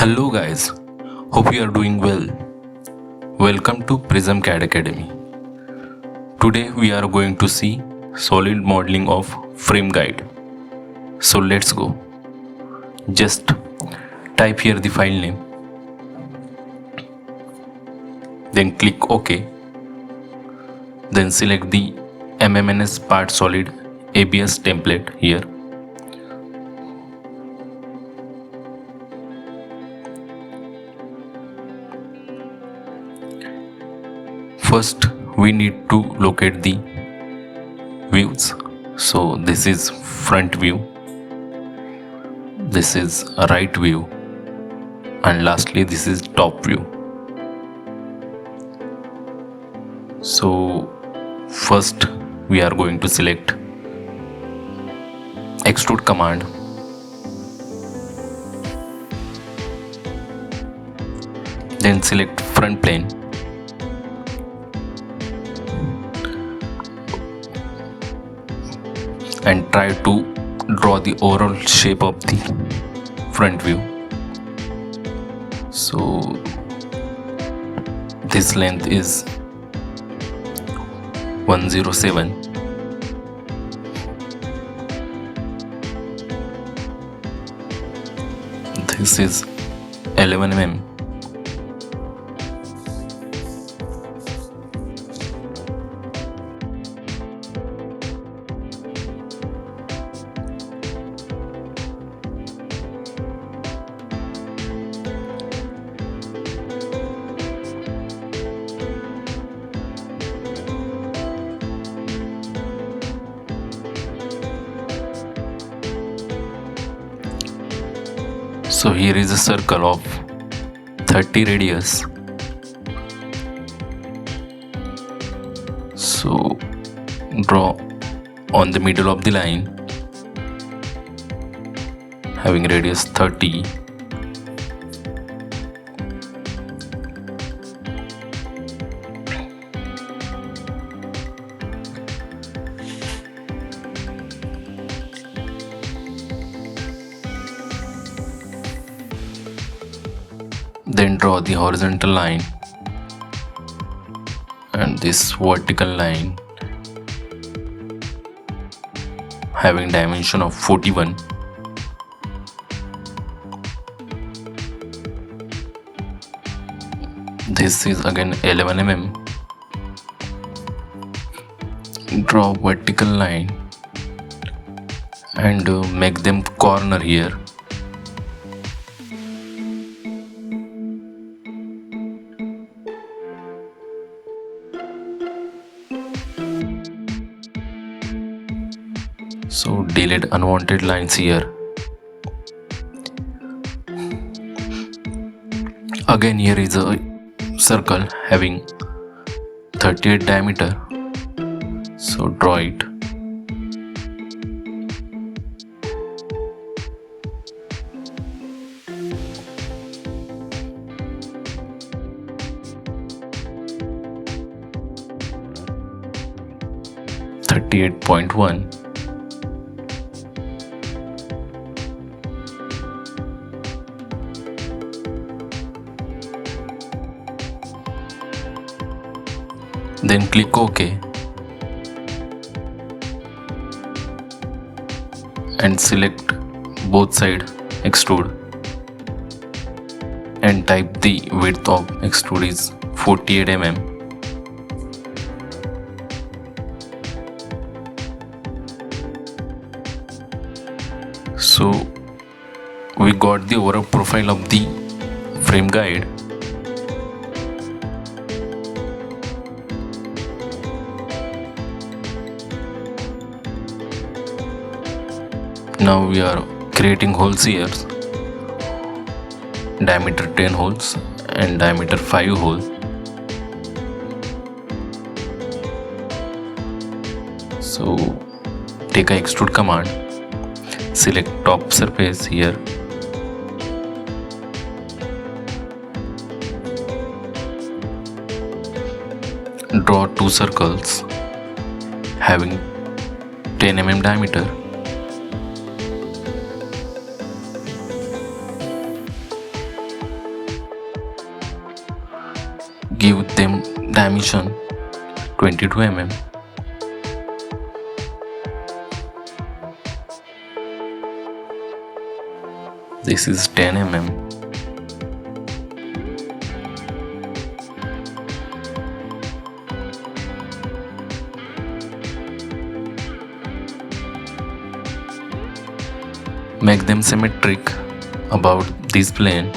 Hello guys, hope you are doing well. Welcome to Prism CAD Academy. Today we are going to see solid modeling of frame guide. So let's go. Just type here the file name, then click OK. Then select the MMNS part solid ABS template here. First we need to locate the views. So this is front view, this is right view, and lastly this is top view. So first we are going to select extrude command, then select front plane, and try to draw the overall shape of the front view. So this length is 107. This is 11 mm. So here is a circle of 30 radius. So draw on the middle of the line having radius 30. Then draw the horizontal line and this vertical line having dimension of 41. This is again 11 mm. Draw vertical line and make them corner here. So delete unwanted lines here. Again here is a circle having 38 diameter. So draw it. .1. Then click OK and select both side extrude and type the width of extrude is 48 mm. So we got the overall profile of the frame guide. Now we are creating holes here, diameter 10 holes and diameter 5 holes. So take a extrude command, select top surface here, draw two circles having 10 mm diameter. give them dimension 22 mm. This is 10 mm. Make them symmetric about this plane.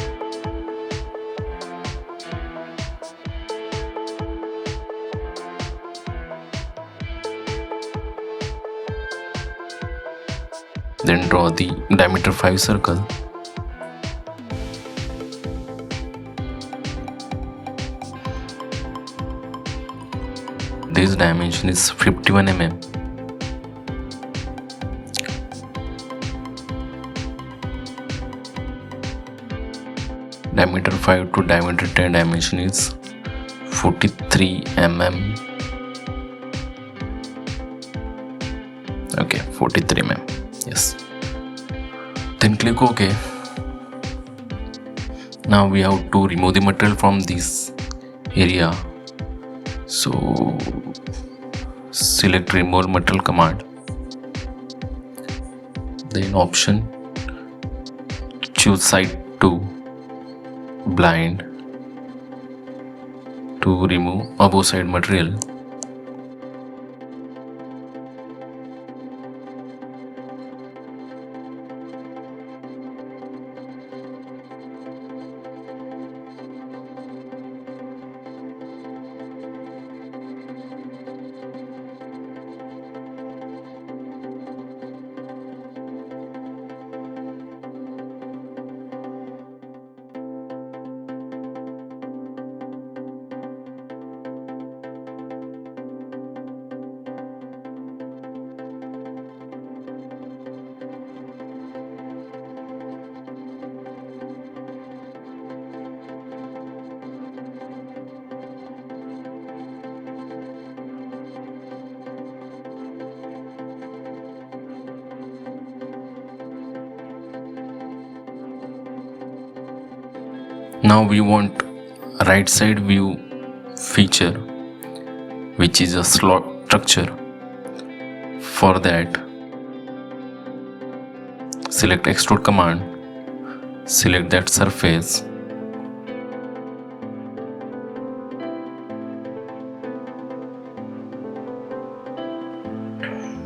Then draw the diameter 5 circle. This dimension is 51 mm. Diameter 5 to diameter 10 dimension is 43 mm. Okay, 43 mm. Yes. Then click OK. Now we have to remove the material from this area. So select remove material command. Then option, choose side to blind to remove above side material. Now we want right side view feature, which is a slot structure. For that, select extrude command, select that surface,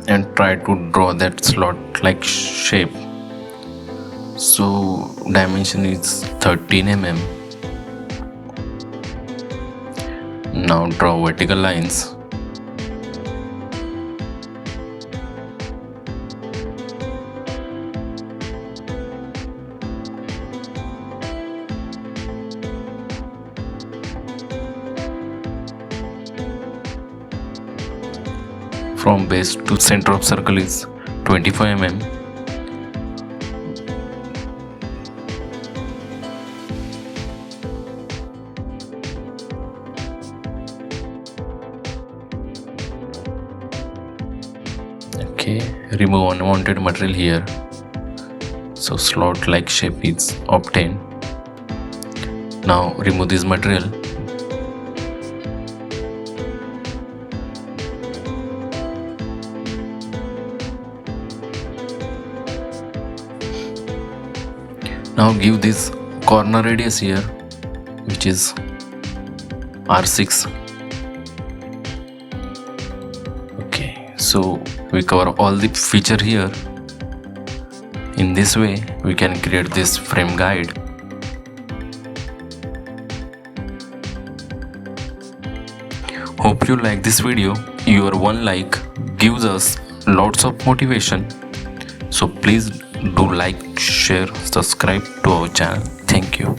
and try to draw that slot like shape. So dimension is 13 mm. Now draw vertical lines. From base to center of circle is 25 mm. Okay, remove unwanted material here. So slot like shape is obtained. Now remove this material. Now give this corner radius here, which is R6. Okay, so we cover all the feature here. In this way, we can create this frame guide. Hope you like this video. Your one like gives us lots of motivation. So please do like, share, subscribe to our channel. Thank you.